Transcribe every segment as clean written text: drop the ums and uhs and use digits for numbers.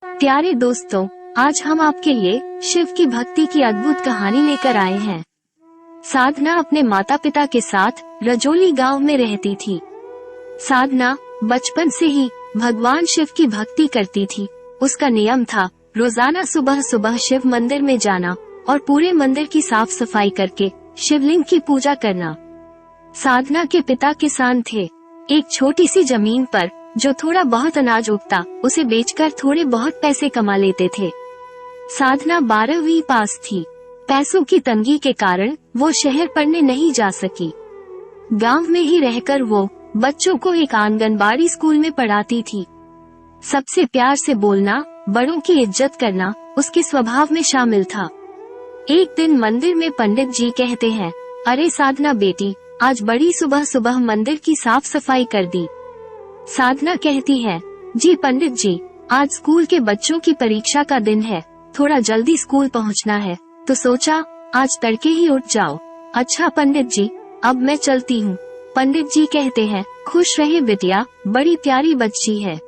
प्यारे दोस्तों, आज हम आपके लिए शिव की भक्ति की अद्भुत कहानी लेकर आए हैं। साधना अपने माता पिता के साथ रजौली गांव में रहती थी। साधना बचपन से ही भगवान शिव की भक्ति करती थी। उसका नियम था रोजाना सुबह सुबह शिव मंदिर में जाना और पूरे मंदिर की साफ सफाई करके शिवलिंग की पूजा करना। साधना के पिता किसान थे। एक छोटी सी जमीन पर जो थोड़ा बहुत अनाज उगता उसे बेचकर थोड़े बहुत पैसे कमा लेते थे। साधना 12वीं पास थी। पैसों की तंगी के कारण वो शहर पढ़ने नहीं जा सकी। गांव में ही रहकर वो बच्चों को एक आंगनबाड़ी स्कूल में पढ़ाती थी। सबसे प्यार से बोलना, बड़ों की इज्जत करना उसके स्वभाव में शामिल था। एक दिन मंदिर में पंडित जी कहते हैं, अरे साधना बेटी, आज बड़ी सुबह सुबह मंदिर की साफ सफाई कर दी। साधना कहती है, जी पंडित जी, आज स्कूल के बच्चों की परीक्षा का दिन है, थोड़ा जल्दी स्कूल पहुंचना है, तो सोचा आज तड़के ही उठ जाओ। अच्छा पंडित जी, अब मैं चलती हूँ। पंडित जी कहते हैं, खुश रहे बिटिया, बड़ी प्यारी बच्ची है।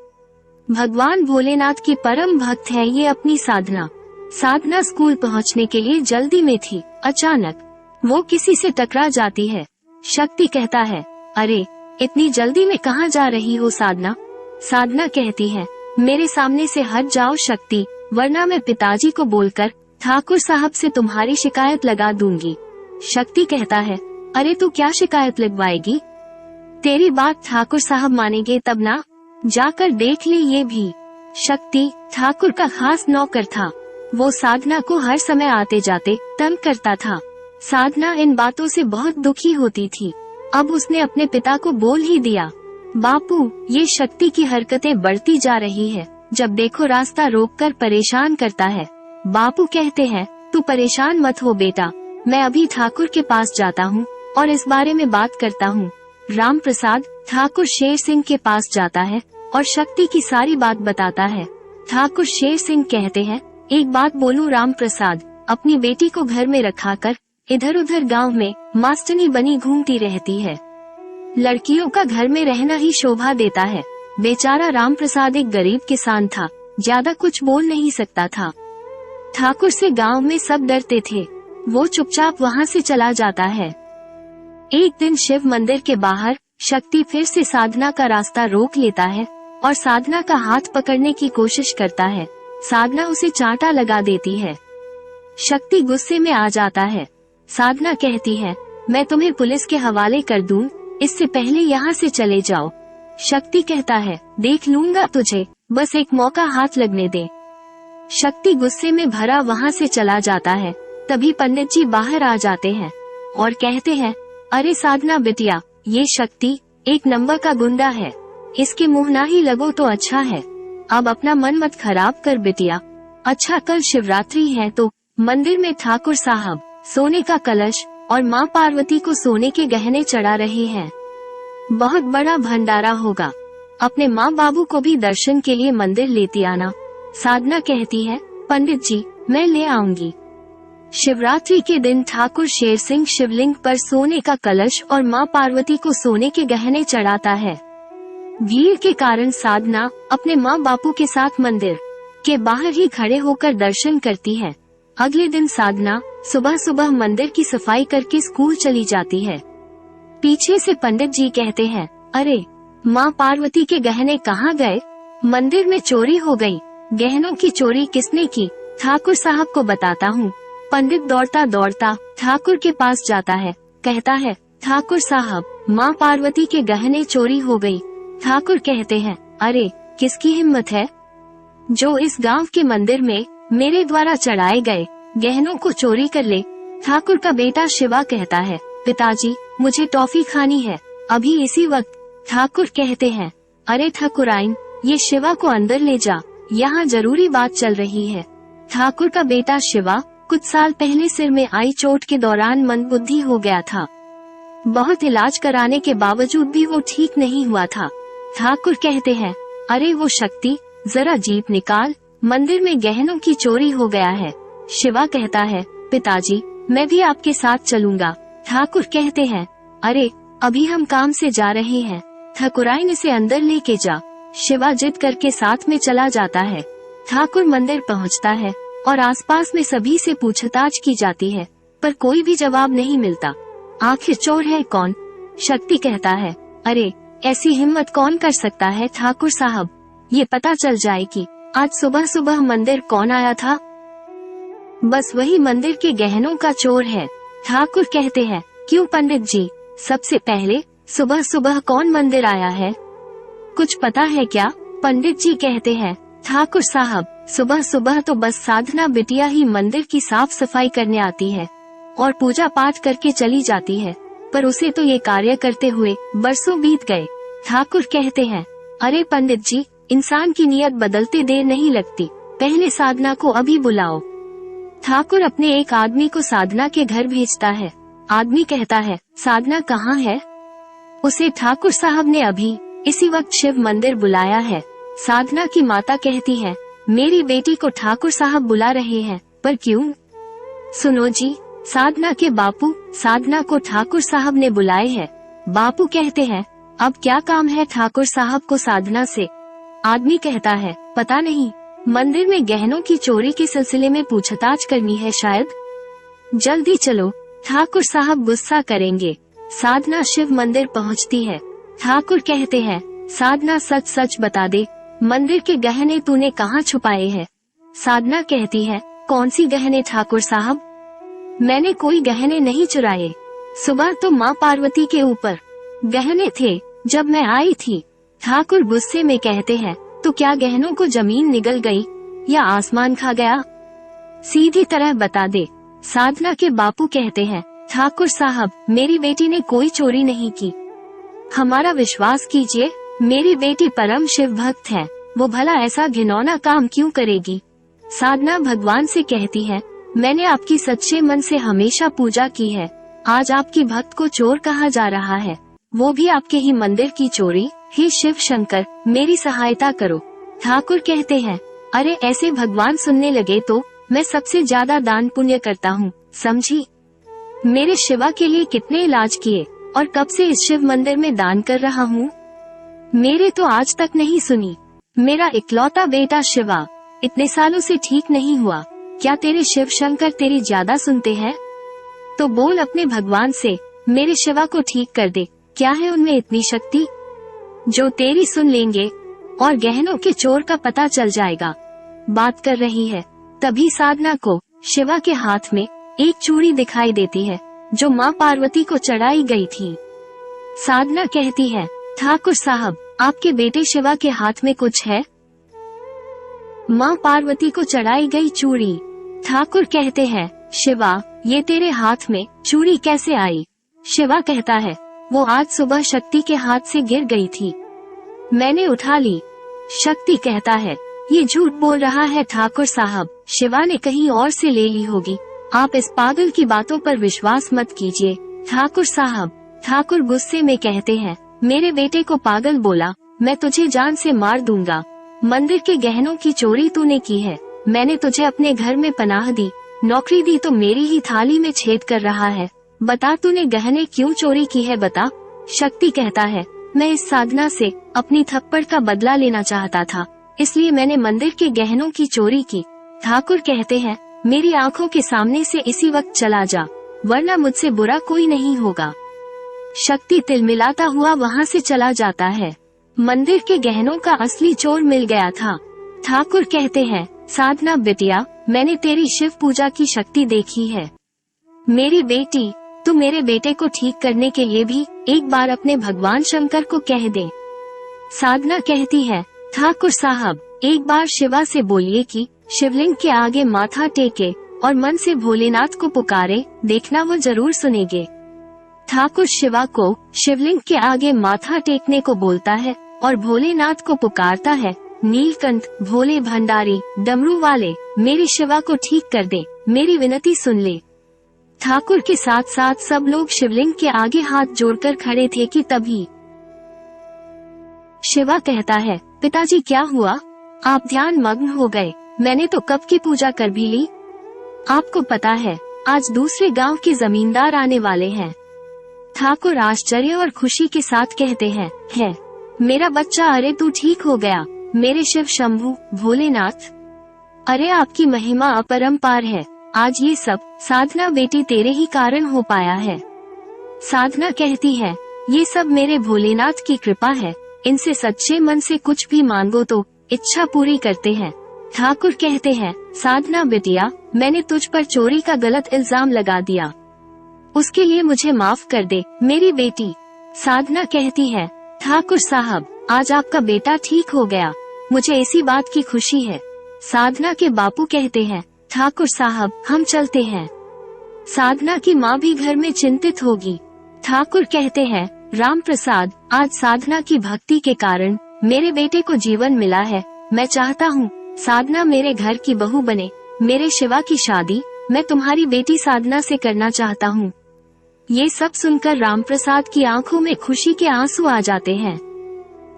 भगवान भोलेनाथ की परम भक्त है ये अपनी साधना। साधना स्कूल पहुंचने के लिए जल्दी में थी। अचानक वो किसी से टकरा जाती है। शक्ति कहता है, अरे इतनी जल्दी में कहाँ जा रही हो साधना? साधना कहती है, मेरे सामने से हट जाओ शक्ति, वरना मैं पिताजी को बोलकर ठाकुर साहब से तुम्हारी शिकायत लगा दूंगी। शक्ति कहता है, अरे तू क्या शिकायत लगवाएगी? तेरी बात ठाकुर साहब मानेंगे तब ना, जाकर देख ले ये भी। शक्ति ठाकुर का खास नौकर था। वो साधना को हर समय आते जाते तंग करता था। साधना इन बातों से बहुत दुखी होती थी। अब उसने अपने पिता को बोल ही दिया, बापू ये शक्ति की हरकतें बढ़ती जा रही है, जब देखो रास्ता रोककर परेशान करता है। बापू कहते हैं, तू परेशान मत हो बेटा, मैं अभी ठाकुर के पास जाता हूँ और इस बारे में बात करता हूँ। राम प्रसाद ठाकुर शेर सिंह के पास जाता है और शक्ति की सारी बात बताता है। ठाकुर शेर सिंह कहते हैं, एक बात बोलूं राम प्रसाद, अपनी बेटी को घर में रखा कर इधर उधर गांव में मास्टरनी बनी घूमती रहती है। लड़कियों का घर में रहना ही शोभा देता है। बेचारा राम प्रसाद एक गरीब किसान था, ज्यादा कुछ बोल नहीं सकता था। ठाकुर से गांव में सब डरते थे। वो चुपचाप वहां से चला जाता है। एक दिन शिव मंदिर के बाहर शक्ति फिर से साधना का रास्ता रोक लेता है और साधना का हाथ पकड़ने की कोशिश करता है। साधना उसे चांटा लगा देती है। शक्ति गुस्से में आ जाता है। साधना कहती है, मैं तुम्हें पुलिस के हवाले कर दूं, इससे पहले यहाँ से चले जाओ। शक्ति कहता है, देख लूंगा तुझे, बस एक मौका हाथ लगने दे। शक्ति गुस्से में भरा वहाँ से चला जाता है। तभी पंडित जी बाहर आ जाते हैं और कहते हैं, अरे साधना बिटिया, ये शक्ति एक नंबर का गुंडा है, इसके मुंह ना ही लगो तो अच्छा है। अब अपना मन मत खराब कर बिटिया। अच्छा कल शिवरात्रि है तो मंदिर में ठाकुर साहब सोने का कलश और माँ पार्वती को सोने के गहने चढ़ा रहे हैं। बहुत बड़ा भंडारा होगा, अपने माँ बाबू को भी दर्शन के लिए मंदिर लेती आना। साधना कहती है, पंडित जी मैं ले आऊंगी। शिवरात्रि के दिन ठाकुर शेर सिंह शिवलिंग पर सोने का कलश और माँ पार्वती को सोने के गहने चढ़ाता है। भीड़ के कारण साधना अपने माँ बापू के साथ मंदिर के बाहर ही खड़े होकर दर्शन करती है। अगले दिन साधना सुबह सुबह मंदिर की सफाई करके स्कूल चली जाती है। पीछे से पंडित जी कहते हैं, अरे माँ पार्वती के गहने कहाँ गए? मंदिर में चोरी हो गई। गहनों की चोरी किसने की? ठाकुर साहब को बताता हूँ। पंडित दौड़ता दौड़ता ठाकुर के पास जाता है। कहता है, ठाकुर साहब माँ पार्वती के गहने चोरी हो गई। ठाकुर कहते हैं, अरे किसकी हिम्मत है जो इस गांव के मंदिर में मेरे द्वारा चढ़ाए गए गहनों को चोरी कर ले? ठाकुर का बेटा शिवा कहता है, पिताजी मुझे टॉफी खानी है, अभी इसी वक्त। ठाकुर कहते हैं, अरे ठाकुराइन, ये शिवा को अंदर ले जा, यहाँ जरूरी बात चल रही है। ठाकुर का बेटा शिवा कुछ साल पहले सिर में आई चोट के दौरान मंदबुद्धि हो गया था। बहुत इलाज कराने के बावजूद भी वो ठीक नहीं हुआ था। ठाकुर कहते हैं, अरे वो शक्ति, जरा जीप निकाल, मंदिर में गहनों की चोरी हो गया है। शिवा कहता है, पिताजी मैं भी आपके साथ चलूंगा। ठाकुर कहते हैं, अरे अभी हम काम से जा रहे हैं, ठाकुराइन इसे अंदर लेके जा। शिवा जिद करके साथ में चला जाता है। ठाकुर मंदिर पहुंचता है और आसपास में सभी से पूछताछ की जाती है, पर कोई भी जवाब नहीं मिलता। आखिर चोर है कौन? शक्ति कहता है, अरे ऐसी हिम्मत कौन कर सकता है ठाकुर साहब, ये पता चल जाए कि आज सुबह सुबह मंदिर कौन आया था। बस वही मंदिर के गहनों का चोर है। ठाकुर कहते हैं, क्यों पंडित जी, सबसे पहले सुबह सुबह कौन मंदिर आया है, कुछ पता है क्या? पंडित जी कहते हैं, ठाकुर साहब सुबह सुबह तो बस साधना बिटिया ही मंदिर की साफ सफाई करने आती है और पूजा पाठ करके चली जाती है, पर उसे तो ये कार्य करते हुए बरसों बीत गए। ठाकुर कहते हैं, अरे पंडित जी, इंसान की नियत बदलते देर नहीं लगती, पहले साधना को अभी बुलाओ। ठाकुर अपने एक आदमी को साधना के घर भेजता है। आदमी कहता है, साधना कहाँ है? उसे ठाकुर साहब ने अभी इसी वक्त शिव मंदिर बुलाया है। साधना की माता कहती है, मेरी बेटी को ठाकुर साहब बुला रहे हैं, पर क्यों? सुनो जी, साधना के बापू साधना को ठाकुर साहब ने बुलाए हैं। बापू कहते हैं, अब क्या काम है ठाकुर साहब को साधना से? आदमी कहता है, पता नहीं, मंदिर में गहनों की चोरी के सिलसिले में पूछताछ करनी है शायद। जल्दी चलो, ठाकुर साहब गुस्सा करेंगे। साधना शिव मंदिर पहुंचती है। ठाकुर कहते हैं, साधना सच सच बता दे, मंदिर के गहने तूने कहाँ छुपाए हैं? साधना कहती है, कौन सी गहने ठाकुर साहब, मैंने कोई गहने नहीं चुराए। सुबह तो माँ पार्वती के ऊपर गहने थे जब मैं आई थी। ठाकुर गुस्से में कहते हैं, तो क्या गहनों को जमीन निगल गई या आसमान खा गया? सीधी तरह बता दे। साधना के बापू कहते हैं, ठाकुर साहब मेरी बेटी ने कोई चोरी नहीं की, हमारा विश्वास कीजिए, मेरी बेटी परम शिव भक्त है, वो भला ऐसा घिनौना काम क्यों करेगी? साधना भगवान से कहती है, मैंने आपकी सच्चे मन से हमेशा पूजा की है, आज आपकी भक्त को चोर कहा जा रहा है, वो भी आपके ही मंदिर की चोरी। हे शिव शंकर, मेरी सहायता करो। ठाकुर कहते हैं, अरे ऐसे भगवान सुनने लगे तो मैं सबसे ज्यादा दान पुण्य करता हूँ, समझी? मेरे शिवा के लिए कितने इलाज किए और कब से इस शिव मंदिर में दान कर रहा हूँ, मेरे तो आज तक नहीं सुनी। मेरा इकलौता बेटा शिवा इतने सालों से ठीक नहीं हुआ, क्या तेरे शिव शंकर तेरी ज्यादा सुनते हैं? तो बोल अपने भगवान से, मेरे शिवा को ठीक कर दे, क्या है उनमें इतनी शक्ति जो तेरी सुन लेंगे और गहनों के चोर का पता चल जाएगा। बात कर रही है, तभी साधना को शिवा के हाथ में एक चूड़ी दिखाई देती है जो माँ पार्वती को चढ़ाई गई थी। साधना कहती है, ठाकुर साहब आपके बेटे शिवा के हाथ में कुछ है? माँ पार्वती को चढ़ाई गई चूड़ी। ठाकुर कहते हैं, शिवा ये तेरे हाथ में चूड़ी कैसे आई? शिवा कहता है, वो आज सुबह शक्ति के हाथ से गिर गई थी, मैंने उठा ली। शक्ति कहता है, ये झूठ बोल रहा है ठाकुर साहब, शिवा ने कहीं और से ले ली होगी, आप इस पागल की बातों पर विश्वास मत कीजिए ठाकुर साहब। ठाकुर गुस्से में कहते हैं, मेरे बेटे को पागल बोला, मैं तुझे जान से मार दूंगा। मंदिर के गहनों की चोरी तूने की है, मैंने तुझे अपने घर में पनाह दी, नौकरी दी तो मेरी ही थाली में छेद कर रहा है, बता तूने गहने क्यों चोरी की है बता। शक्ति कहता है, मैं इस साधना से अपनी थप्पड़ का बदला लेना चाहता था, इसलिए मैंने मंदिर के गहनों की चोरी की। ठाकुर कहते हैं, मेरी आंखों के सामने से इसी वक्त चला जा, वरना मुझसे बुरा कोई नहीं होगा। शक्ति तिलमिलाता हुआ वहाँ से चला जाता है। मंदिर के गहनों का असली चोर मिल गया था। ठाकुर कहते हैं, साधना बिटिया, मैंने तेरी शिव पूजा की शक्ति देखी है। मेरी बेटी, तू मेरे बेटे को ठीक करने के लिए भी एक बार अपने भगवान शंकर को कह दे। साधना कहती है, ठाकुर साहब एक बार शिवा से बोलिए कि शिवलिंग के आगे माथा टेके और मन से भोलेनाथ को पुकारे, देखना वो जरूर सुनेंगे। ठाकुर शिवा को शिवलिंग के आगे माथा टेकने को बोलता है और भोलेनाथ को पुकारता है, नीलकंठ, भोले भंडारी, डमरू वाले, मेरी शिवा को ठीक कर दे, मेरी विनती सुन ले। ठाकुर के साथ साथ सब लोग शिवलिंग के आगे हाथ जोड़कर खड़े थे कि तभी शिवा कहता है, पिताजी क्या हुआ, आप ध्यान मग्न हो गए, मैंने तो कब की पूजा कर भी ली। आपको पता है आज दूसरे गांव के जमींदार आने वाले हैं। ठाकुर आश्चर्य और खुशी के साथ कहते हैं, है मेरा बच्चा, अरे तू ठीक हो गया, मेरे शिव शंभू भोलेनाथ। अरे आपकी महिमा अपरंपार है। आज ये सब साधना बेटी तेरे ही कारण हो पाया है। साधना कहती है, ये सब मेरे भोलेनाथ की कृपा है, इनसे सच्चे मन से कुछ भी मांगो तो इच्छा पूरी करते हैं। ठाकुर कहते हैं, साधना बिटिया, मैंने तुझ पर चोरी का गलत इल्जाम लगा दिया, उसके लिए मुझे माफ कर दे मेरी बेटी। साधना कहती है, ठाकुर साहब, आज आपका बेटा ठीक हो गया, मुझे इसी बात की खुशी है। साधना के बापू कहते हैं, ठाकुर साहब, हम चलते हैं। साधना की माँ भी घर में चिंतित होगी। ठाकुर कहते हैं, राम प्रसाद, आज साधना की भक्ति के कारण मेरे बेटे को जीवन मिला है। मैं चाहता हूँ साधना मेरे घर की बहू बने। मेरे शिवा की शादी मैं तुम्हारी बेटी साधना से करना चाहता हूँ। ये सब सुनकर राम प्रसाद की आंखों में खुशी के आंसू आ जाते हैं।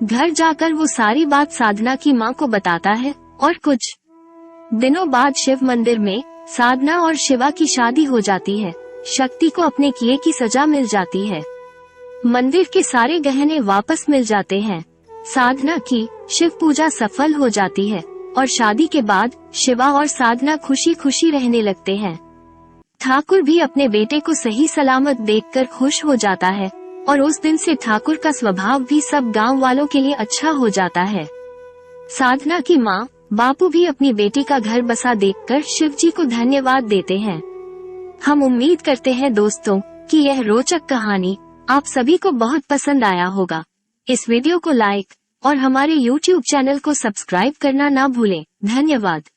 घर जाकर वो सारी बात साधना की माँ को बताता है और कुछ दिनों बाद शिव मंदिर में साधना और शिवा की शादी हो जाती है। शक्ति को अपने किए की सजा मिल जाती है। मंदिर के सारे गहने वापस मिल जाते हैं। साधना की शिव पूजा सफल हो जाती है और शादी के बाद शिवा और साधना खुशी खुशी रहने लगते हैं। ठाकुर भी अपने बेटे को सही सलामत देखकर खुश हो जाता है और उस दिन से ठाकुर का स्वभाव भी सब गांव वालों के लिए अच्छा हो जाता है। साधना की माँ बापू भी अपनी बेटी का घर बसा देखकर शिव जी को धन्यवाद देते हैं। हम उम्मीद करते हैं दोस्तों कि यह रोचक कहानी आप सभी को बहुत पसंद आया होगा। इस वीडियो को लाइक और हमारे YouTube चैनल को सब्सक्राइब करना ना भूलें। धन्यवाद।